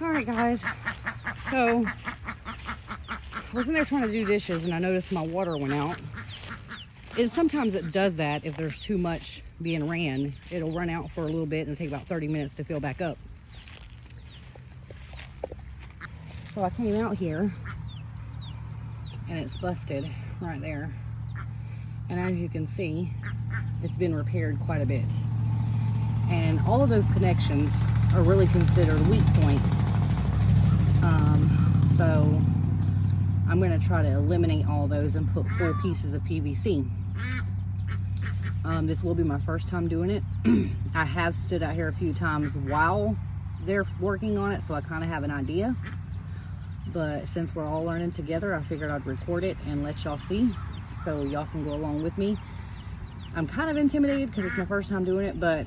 Alright guys, so I was in there trying to do dishes and I noticed my water went out. And sometimes it does that if there's too much being ran. It'll run out for a little bit and take about 30 minutes to fill back up. So I came out here and it's busted right there. And as you can see, it's been repaired quite a bit. And all of those connections are really considered weak points. So I'm going to try to eliminate all those and put full pieces of PVC. This will be my first time doing it. I have stood out here a few times while they're working on it, so I kind of have an idea. But since we're all learning together, I figured I'd record it and let y'all see, so y'all can go along with me. I'm kind of intimidated because it's my first time doing it, but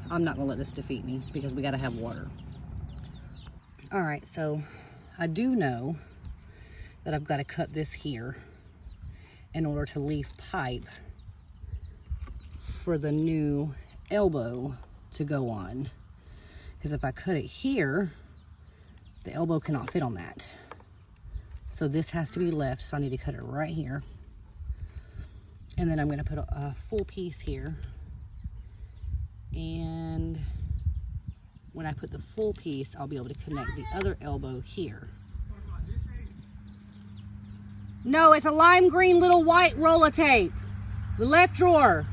I'm not gonna let this defeat me because we gotta have water. All right, so I do know that I've got to cut this here in order to leave pipe for the new elbow to go on. Because if I cut it here, the elbow cannot fit on that. So this has to be left, so I need to cut it right here. And then I'm gonna put a full piece here. And when I put the full piece, I'll be able to connect the other elbow here. No, it's a lime green little white roll of tape. The left drawer.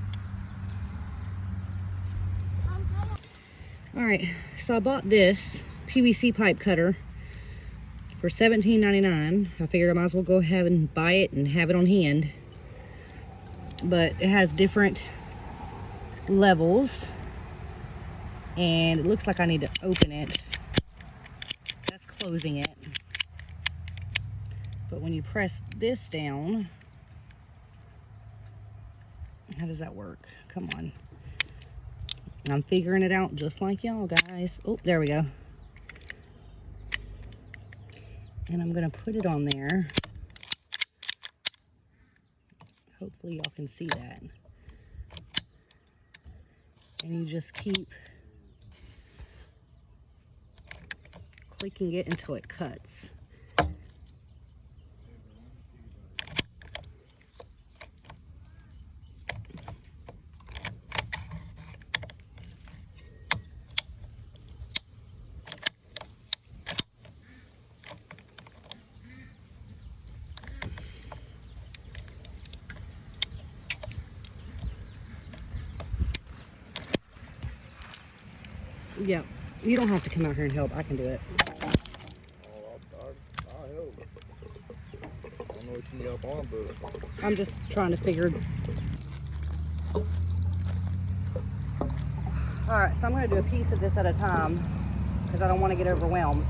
All right, so I bought this PVC pipe cutter for $17.99. I figured I might as well go ahead and buy it and have it on hand. But it has different levels. And it looks like I need to open it. That's closing it. But when you press this down, how does that work? Come on. I'm figuring it out just like y'all guys. Oh, there we go. And I'm gonna put it on there. Hopefully y'all can see that. And you just keep clicking it until it cuts. Yeah, you don't have to come out here and help. I can do it. I'll help. I don't know what you need help on, but I'm just trying to figure. All right, so I'm going to do a piece of this at a time because I don't want to get overwhelmed.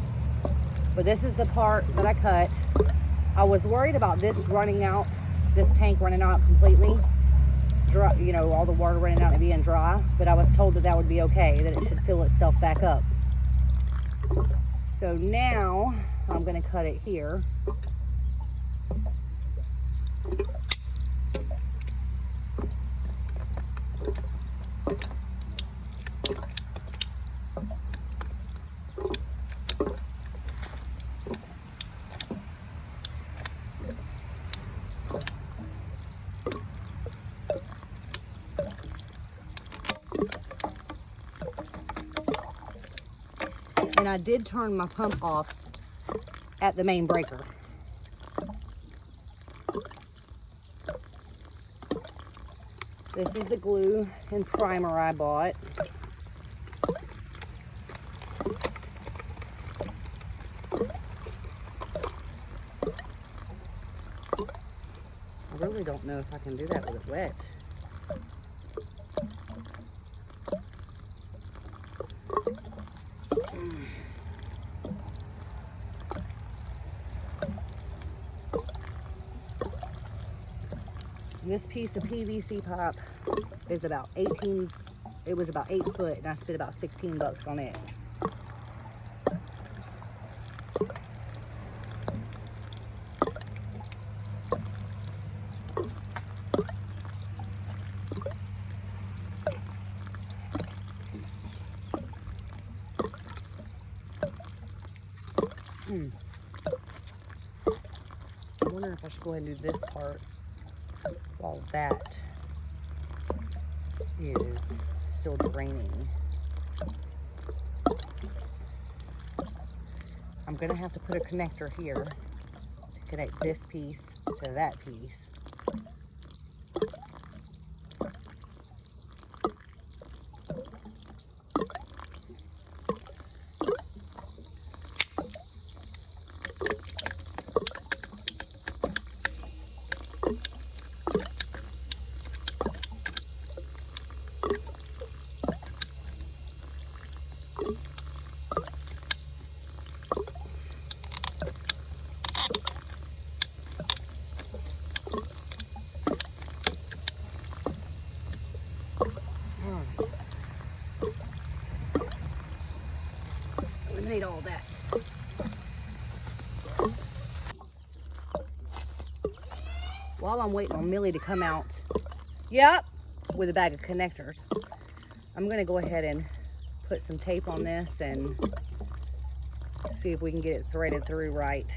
But this is the part that I cut. I was worried about this running out, this tank running out completely. Dry, you know, all the water running out and being dry, but I was told that that would be okay, that it should fill itself back up. So now I'm going to cut it here. And I did turn my pump off at the main breaker. This is the glue and primer I bought. I really don't know if I can do that with it wet. This piece of PVC pipe is about 18, it was about 8 foot, and I spent about $16 on it. I wonder if I should go ahead and do this part while that is still draining. I'm gonna have to put a connector here to connect this piece to that piece. Eliminate all that. While I'm waiting on Millie to come out, with a bag of connectors, I'm gonna go ahead and put some tape on this and see if we can get it threaded through right.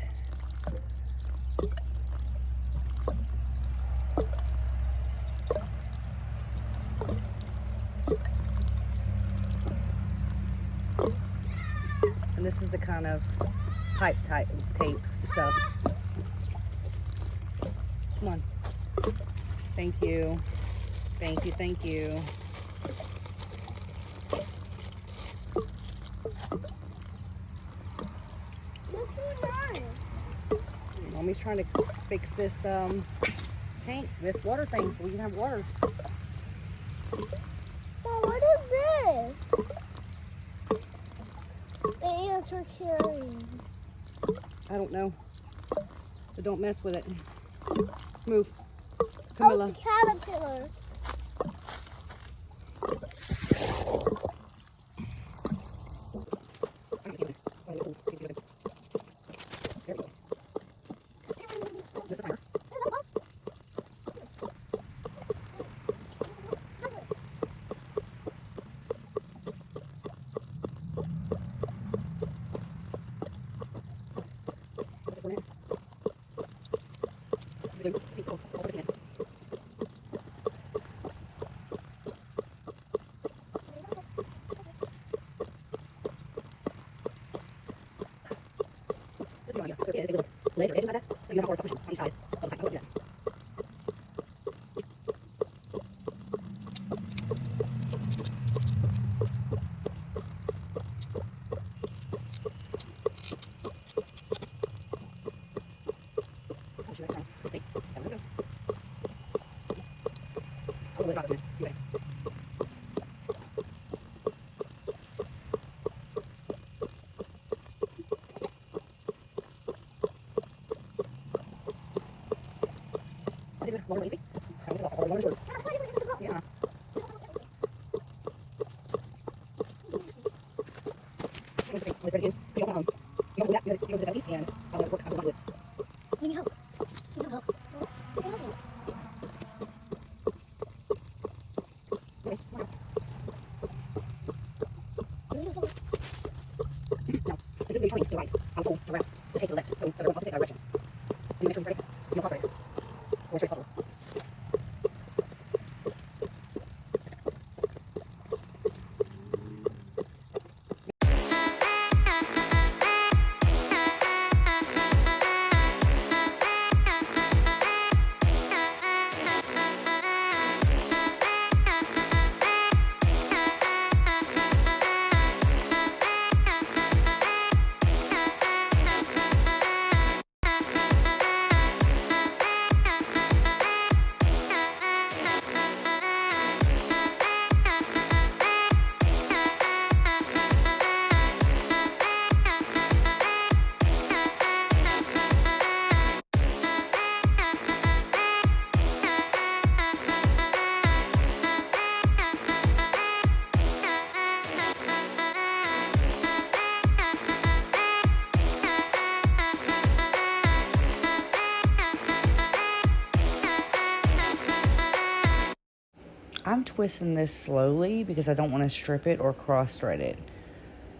And this is the kind of pipe type tape stuff. Come on. Thank you. Thank you, thank you. Mommy's trying to fix this tank, this water thing, so we can have water. Mom, what is this? The ants are carrying. I don't know. But don't mess with it. Move. Camilla. Oh, it's a caterpillar. Yeah. We need help. We need help. No, this is me trying to right. I'm full to right. To take the left. So they're going opposite direction. Can you make sure you're ready? You'll cross it. Or straight forward. I'm twisting this slowly because I don't want to strip it or cross thread it.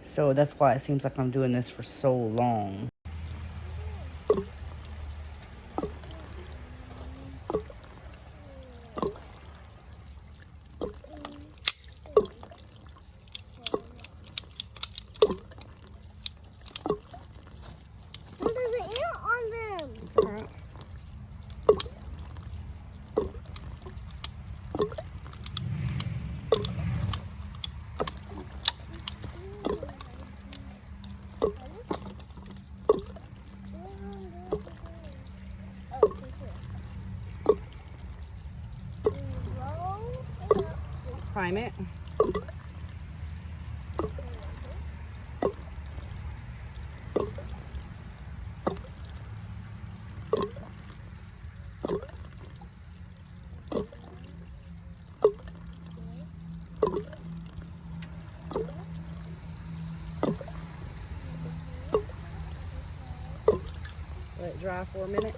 So that's why it seems like I'm doing this for so long. prime it. Let it dry for a minute.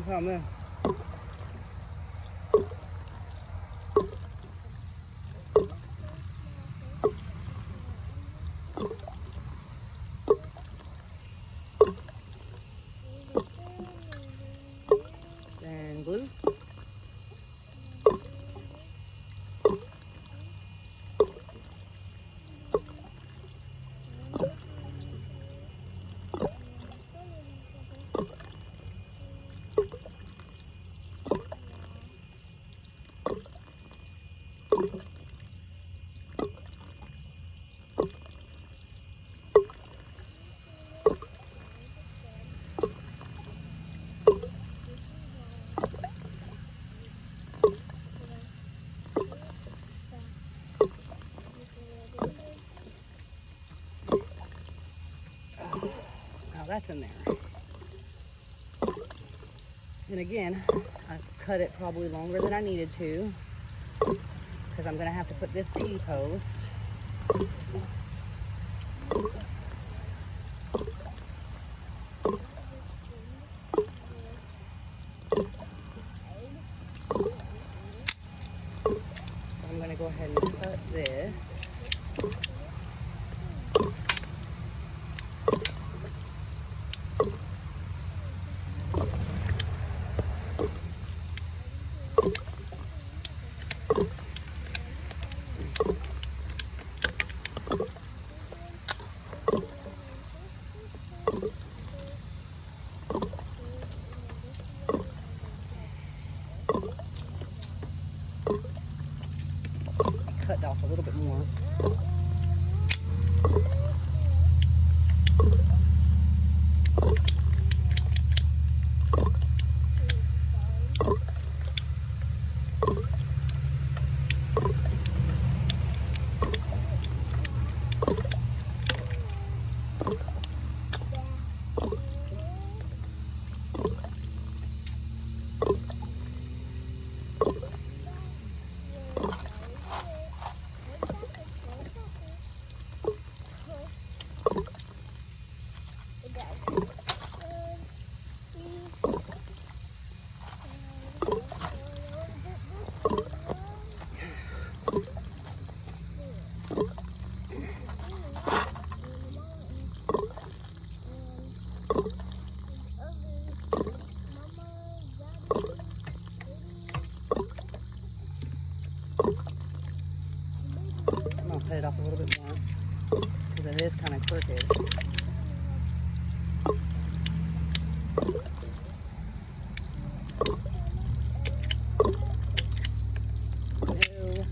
Come in. And glue. Now that's in there. And again, I cut it probably longer than I needed to because I'm gonna have to put this T-post. I'm gonna go ahead and cut this. Cut off a little bit more. I'm gonna cut it off a little bit more because it is kind of crooked. Ew.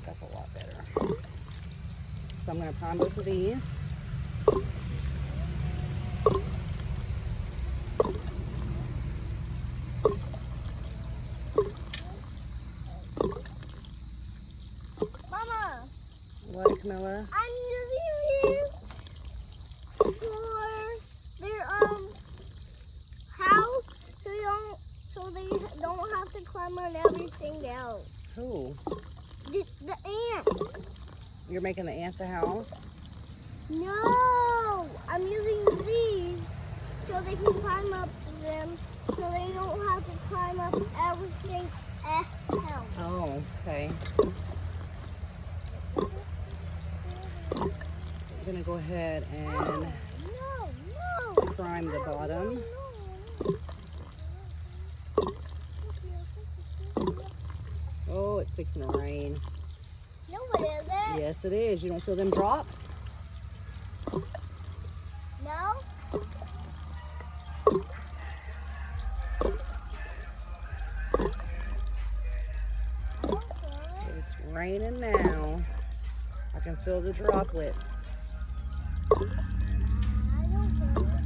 That's a lot better. So I'm going to prime both of these. Mama, What, Camilla? I'm using these for their house, so they don't have to climb on everything else. Cool. The ants. You're making the ants a house? No, I'm using these so they can climb up them, so they don't have to climb up everything else. Oh, okay. I'm going to go ahead and No. prime the bottom. Oh, it's fixing to rain. No, it isn't. Yes, it is. You don't feel them drops? No? It's raining now. I can feel the droplets. I don't feel it.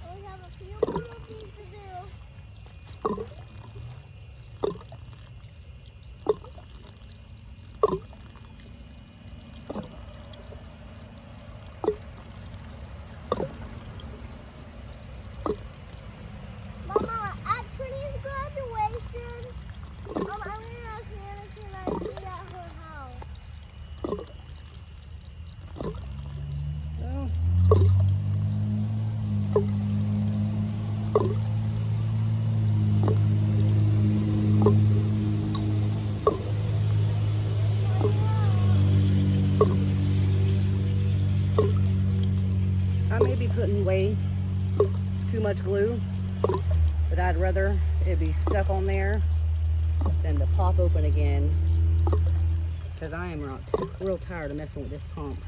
We have a few more of these to do. Mama, at Trinity's graduation, I'm gonna ask Nana, can I eat at her house? Oh. I may be putting way too much glue, but I'd rather it be stuck on there than to pop open again, because I am real tired of messing with this pump.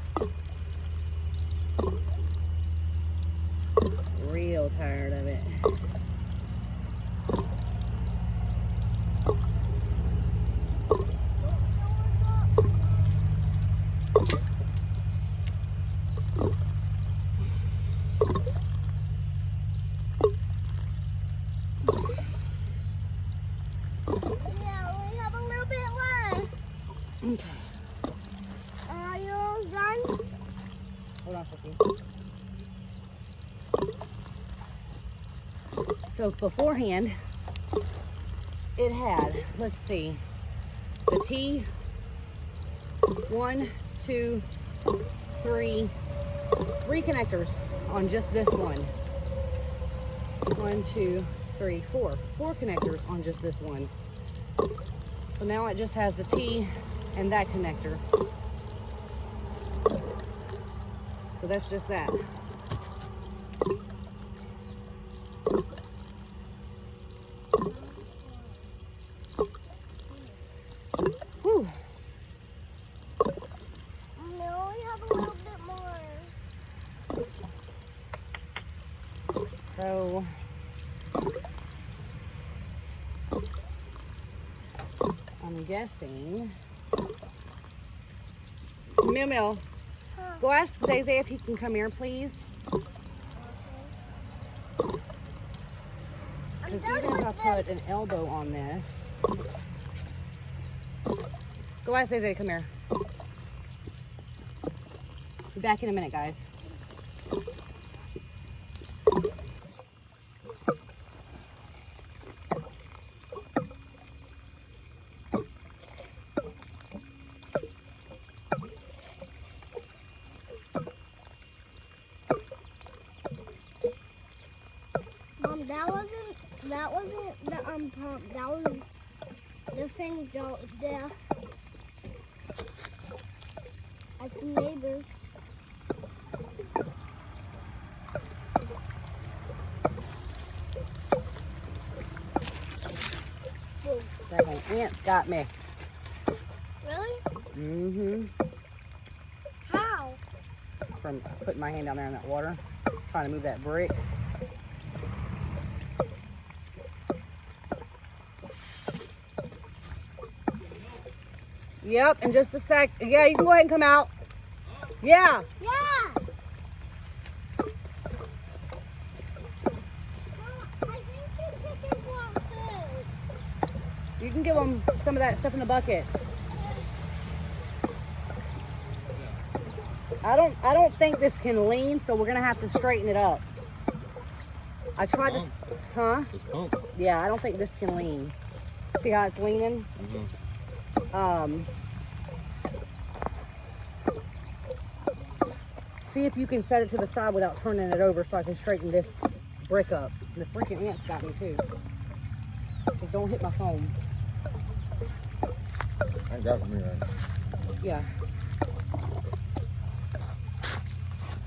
Real tired of it. Yeah, we have a little bit left. Okay. Are you almost done? Hold on, Sophie. So beforehand, it had, let's see, the T, 1, 2, 3 connectors on just this one. 1, 2, 3, 4. 4 connectors on just this one. So now it just has the T and that connector. So that's just that. Whew. No, we have a little bit more. So I'm guessing. Meow, Huh. go ask Zay Zay if he can come here, please. I'm Because done even if I with put an elbow on this, go ask Zay Zay to come here. Be back in a minute, guys. Mom, that wasn't the pump. That was the thing there at the neighbors. That ant's got me. Really? Mm-hmm. How? From putting my hand down there in that water, trying to move that brick. Yep, in just a sec. Yeah, you can go ahead and come out. Yeah. Yeah. Mom, I think the chickens want food. You can give them some of that stuff in the bucket. I don't think this can lean, so we're gonna have to straighten it up. I tried to, huh? This pump. Yeah, I don't think this can lean. See how it's leaning? see if you can set it to the side without turning it over so I can straighten this brick up. The freaking ants got me too. Just don't hit my phone. I got me right. Yeah.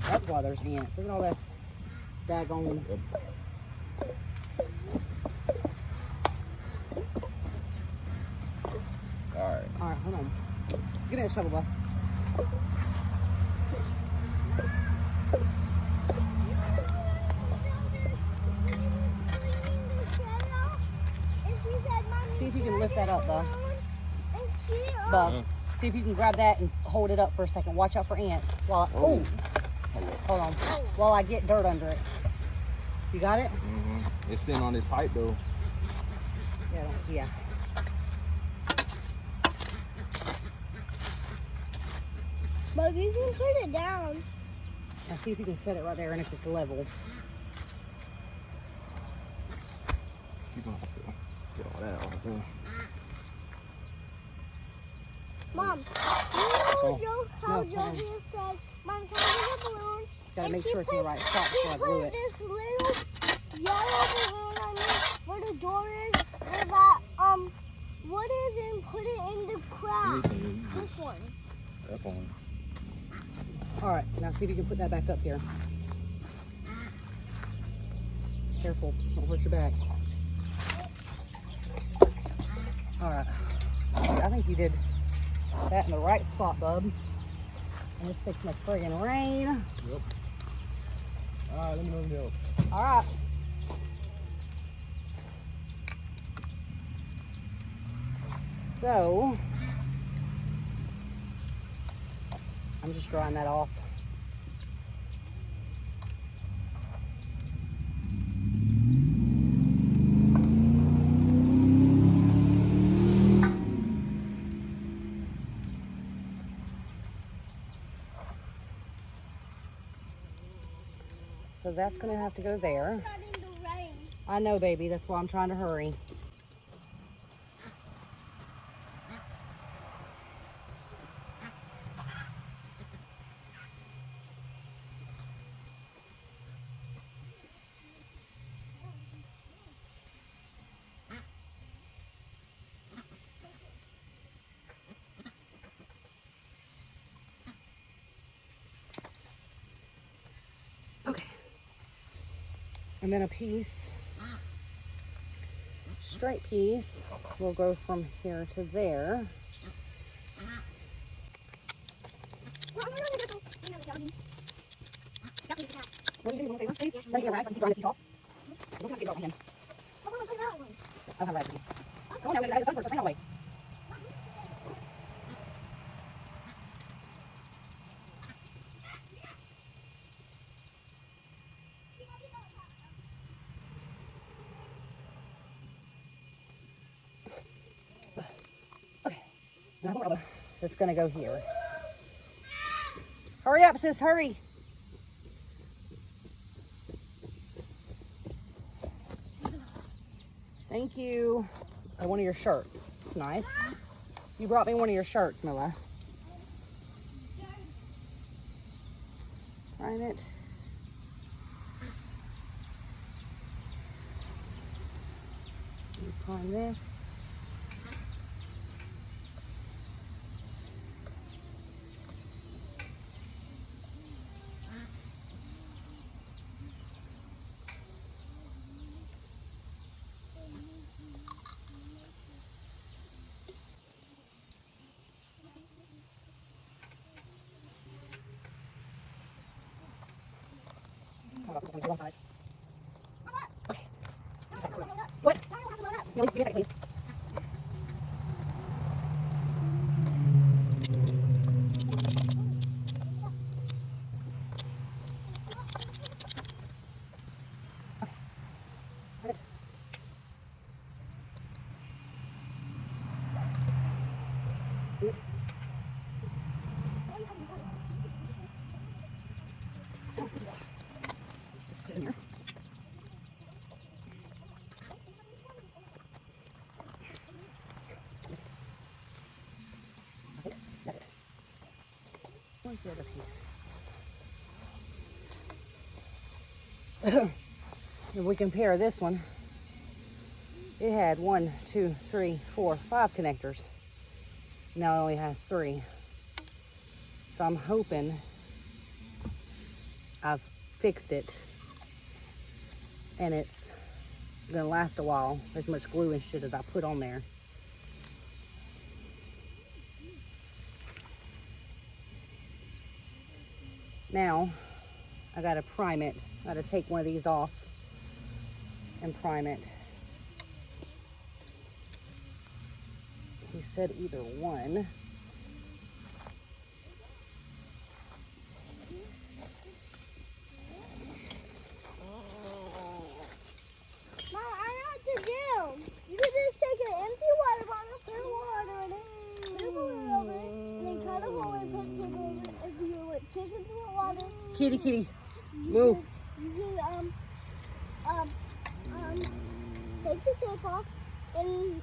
That's why there's ants. Look at all that daggone. Yep. Alright. Alright, hold on. Give me the shovel, bud. See if you can lift that up, though. Bub, see if you can grab that and hold it up for a second. Watch out for ants. While hold on. While I get dirt under it. You got it? Mm-hmm. It's sitting on this pipe though. Yeah. But you can put it down. Now see if you can set it right there and if it's level. You're gonna have to get all that off there. Mom, So, how Josie said, Mom, can I get a balloon? Gotta make sure it's in the right spot before I glue it. This little yellow balloon on it where the door is, where that wood is, and put it in the crack. This one. that one. Alright, now see if you can put that back up here. Careful, don't hurt your back. Alright, I think you did that in the right spot, bub. And it's fixing to friggin' rain. Yep. Alright, let me know if you help. Alright. So, I'm just drying that off. So that's gonna have to go there. Starting to rain. I know, baby, that's why I'm trying to hurry. Okay. And then a piece, straight piece, will go from here to there. What do you think? Right here, right? So I can dry this piece off. You don't have to get it off my hand. I'll have it right for you. Oh no, it's over. It's right away. Okay. Now it's gonna go here. Hurry up, sis, hurry. Thank you. One of your shirts. It's nice. You brought me one of your shirts, Milla. Find it. Find this. One side. Okay. What? You want to please? Just sit in here. Okay, that's it. Where's the other piece? If we compare this one, it had 1, 2, 3, 4, 5 connectors. Now it only has 3. So I'm hoping I've fixed it and it's gonna last a while, as much glue and shit as I put on there. Now I gotta prime it. I gotta take one of these off and prime it. He said either one. Mom, I know what to do. You could just take an empty water bottle, put water in it, put a balloon over it, and then cut a hole and put chicken in it. If you want chicken in the water, Kitty, kitty, move. You can take the tape off, and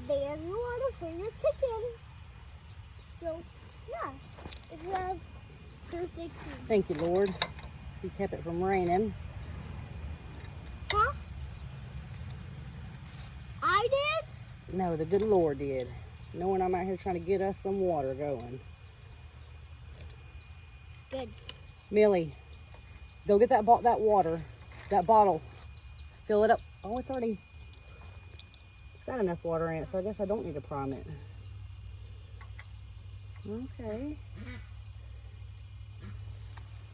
there's your water for your chickens. So, yeah, it's a perfect food. Thank you, Lord. He kept it from raining. Huh? I did? No, the good Lord did. Knowing I'm out here trying to get us some water going. Good. Millie, go get that water, that bottle. Fill it up. Oh, it's got enough water in it, so I guess I don't need to prime it. Okay.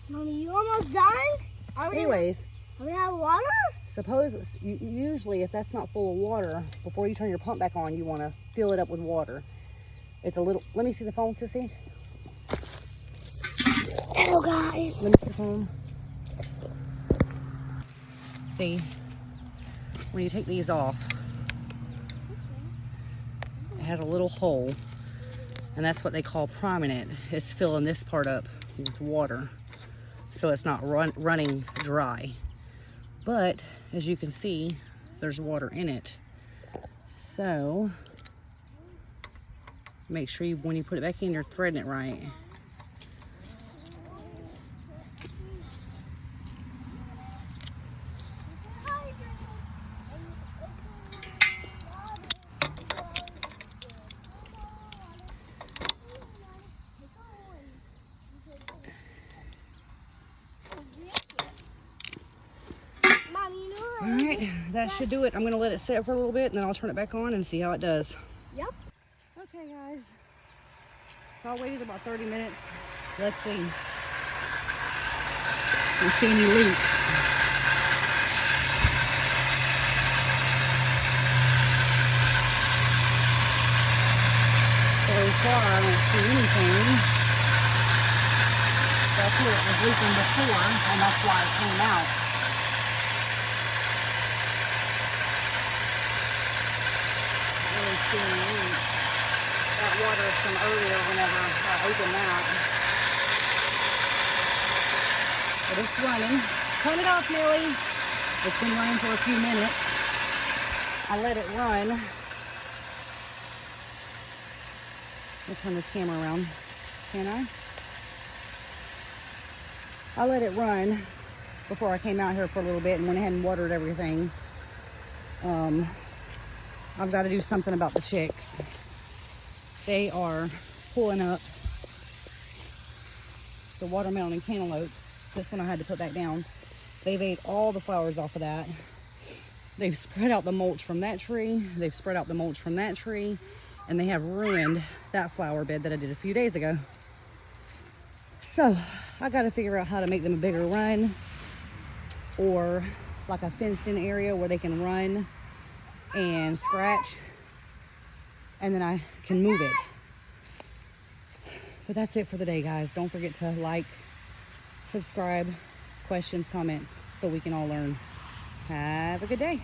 Mommy, you almost done? Anyways, Are we have water? suppose usually if that's not full of water, before you turn your pump back on, you want to fill it up with water. It's a little. Let me see the phone, Sissy. Hello, guys. Let me see the phone. See, when you take these off, it has a little hole, and that's what they call priming it. It's filling this part up with water, so it's not running dry. But as you can see, there's water in it. So make sure when you put it back in, you're threading it right. All right, that should do it. I'm gonna let it sit for a little bit and then I'll turn it back on and see how it does. Yep. Okay, guys. So I waited about 30 minutes. Let's see. We see any leaks. So far, I don't see anything. That's what it was leaking before, and that's why it came out. That water is from earlier whenever I opened that. But it's running. Turn it off, Millie. It's been running for a few minutes. I let it run. Let me turn this camera around. Can I? I let it run before I came out here for a little bit and went ahead and watered everything. I've got to do something about the chicks. They are pulling up the watermelon and cantaloupe. This one I had to put back down. They've ate all the flowers off of that. They've spread out the mulch from that tree. They've spread out the mulch from that tree. And they have ruined that flower bed that I did a few days ago. So I got to figure out how to make them a bigger run, or like a fenced in area where they can run and scratch, and then I can move it. But that's it for the day, guys. Don't forget to like, subscribe, questions, comments, so we can all learn. Have a good day.